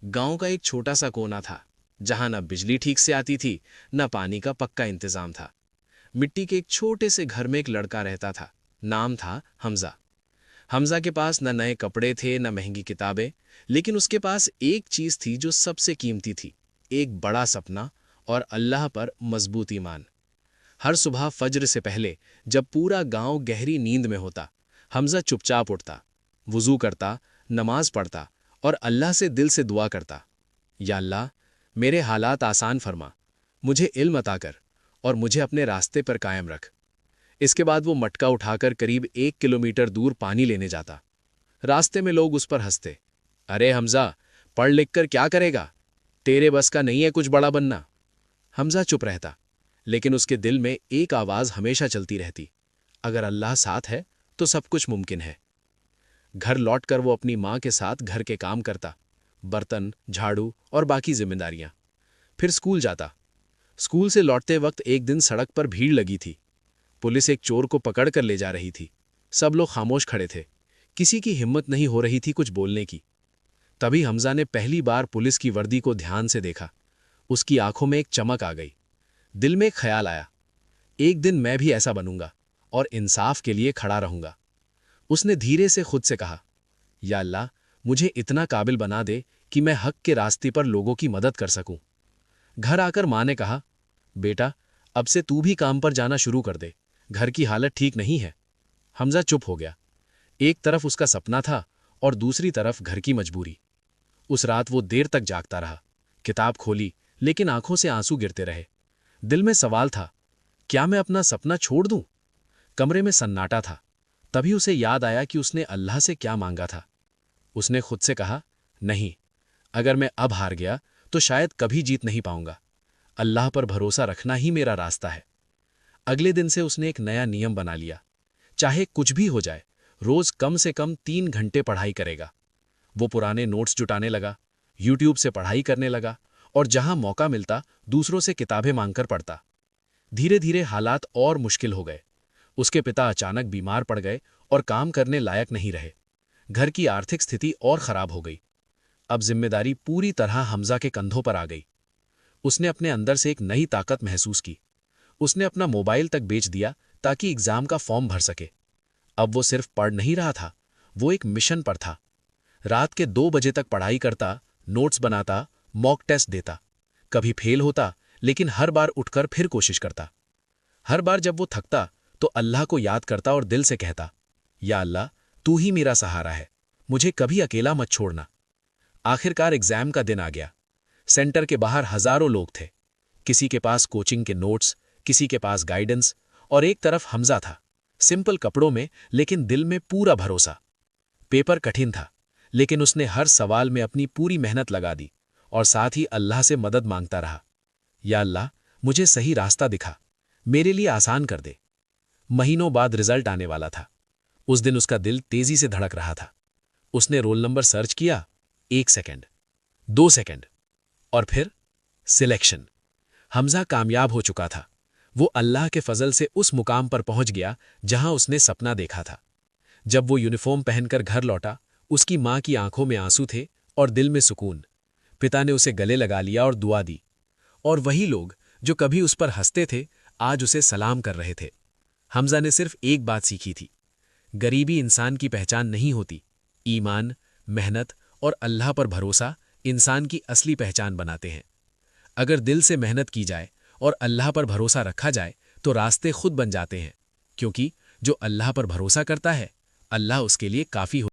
गांव का एक छोटा सा कोना था जहां न बिजली ठीक से आती थी न पानी का पक्का इंतजाम था। मिट्टी के एक छोटे से घर में एक लड़का रहता था। नाम था हमजा। हमजा के पास न नए कपड़े थे न महंगी किताबें, लेकिन उसके पास एक चीज थी जो सबसे कीमती थी। एक बड़ा सपना और अल्लाह पर मजबूत ईमान। हर सुबह फज्र से पहले जब पूरा गांव गहरी नींद में होता, हमजा चुपचाप उठता, वुजू करता, नमाज पढ़ता और अल्लाह से दिल से दुआ करता, या अल्लाह, मेरे हालात आसान फरमा, मुझे इल्म अता कर और मुझे अपने रास्ते पर कायम रख। इसके बाद वो मटका उठाकर करीब 1 किलोमीटर दूर पानी लेने जाता। रास्ते में लोग उस पर हंसते, अरे हमजा, पढ़ लिख कर क्या करेगा, तेरे बस का नहीं है कुछ बड़ा बनना। हमजा चुप रहता, लेकिन उसके दिल में एक आवाज हमेशा चलती रहती, अगर अल्लाह साथ है तो सब कुछ मुमकिन है। घर लौटकर वो अपनी माँ के साथ घर के काम करता, बर्तन, झाड़ू और बाकी जिम्मेदारियां। फिर स्कूल जाता। स्कूल से लौटते वक्त एक दिन सड़क पर भीड़ लगी थी। पुलिस एक चोर को पकड़ कर ले जा रही थी। सब लोग खामोश खड़े थे। किसी की हिम्मत नहीं हो रही थी कुछ बोलने की। तभी हमजा ने पहली बार पुलिस की वर्दी को ध्यान से देखा। उसकी आंखों में एक चमक आ गई। दिल में एक ख्याल आया, एक दिन मैं भी ऐसा बनूंगा और इंसाफ के लिए खड़ा रहूंगा। उसने धीरे से खुद से कहा, या अल्लाह, मुझे इतना काबिल बना दे कि मैं हक के रास्ते पर लोगों की मदद कर सकूं। घर आकर मां ने कहा, बेटा, अब से तू भी काम पर जाना शुरू कर दे, घर की हालत ठीक नहीं है। हमजा चुप हो गया। एक तरफ उसका सपना था और दूसरी तरफ घर की मजबूरी। उस रात वो देर तक जागता रहा। किताब खोली, लेकिन आंखों से आंसू गिरते रहे। दिल में सवाल था, क्या मैं अपना सपना छोड़ दूं? कमरे में सन्नाटा था। तभी उसे याद आया कि उसने अल्लाह से क्या मांगा था। उसने खुद से कहा, नहीं, अगर मैं अब हार गया तो शायद कभी जीत नहीं पाऊंगा। अल्लाह पर भरोसा रखना ही मेरा रास्ता है। अगले दिन से उसने एक नया नियम बना लिया, चाहे कुछ भी हो जाए, रोज कम से कम 3 घंटे पढ़ाई करेगा। वो पुराने नोट्स जुटाने लगा, यूट्यूब से पढ़ाई करने लगा और जहां मौका मिलता दूसरों से किताबें मांगकर पढ़ता। धीरे धीरे हालात और मुश्किल हो गए। उसके पिता अचानक बीमार पड़ गए और काम करने लायक नहीं रहे। घर की आर्थिक स्थिति और खराब हो गई। अब जिम्मेदारी पूरी तरह हमजा के कंधों पर आ गई। उसने अपने अंदर से एक नई ताकत महसूस की। उसने अपना मोबाइल तक बेच दिया ताकि एग्जाम का फॉर्म भर सके। अब वो सिर्फ पढ़ नहीं रहा था, वो एक मिशन पर था। रात के 2 बजे तक पढ़ाई करता, नोट्स बनाता, मॉक टेस्ट देता। कभी फेल होता, लेकिन हर बार उठकर फिर कोशिश करता। हर बार जब वो थकता तो अल्लाह को याद करता और दिल से कहता, या अल्लाह, तू ही मेरा सहारा है, मुझे कभी अकेला मत छोड़ना। आखिरकार एग्जाम का दिन आ गया। सेंटर के बाहर हजारों लोग थे। किसी के पास कोचिंग के नोट्स, किसी के पास गाइडेंस, और एक तरफ हमजा था, सिंपल कपड़ों में लेकिन दिल में पूरा भरोसा। पेपर कठिन था, लेकिन उसने हर सवाल में अपनी पूरी मेहनत लगा दी और साथ ही अल्लाह से मदद मांगता रहा, या अल्लाह, मुझे सही रास्ता दिखा, मेरे लिए आसान कर दे। महीनों बाद रिजल्ट आने वाला था। उस दिन उसका दिल तेजी से धड़क रहा था। उसने रोल नंबर सर्च किया, 1 सेकंड, 2 सेकंड, और फिर सिलेक्शन। हमजा कामयाब हो चुका था। वो अल्लाह के फजल से उस मुकाम पर पहुंच गया जहां उसने सपना देखा था। जब वो यूनिफॉर्म पहनकर घर लौटा, उसकी मां की आंखों में आंसू थे और दिल में सुकून। पिता ने उसे गले लगा लिया और दुआ दी। और वही लोग जो कभी उस पर हंसते थे, आज उसे सलाम कर रहे थे। हमजा ने सिर्फ एक बात सीखी थी, गरीबी इंसान की पहचान नहीं होती, ईमान, मेहनत और अल्लाह पर भरोसा इंसान की असली पहचान बनाते हैं। अगर दिल से मेहनत की जाए और अल्लाह पर भरोसा रखा जाए तो रास्ते खुद बन जाते हैं, क्योंकि जो अल्लाह पर भरोसा करता है, अल्लाह उसके लिए काफी हो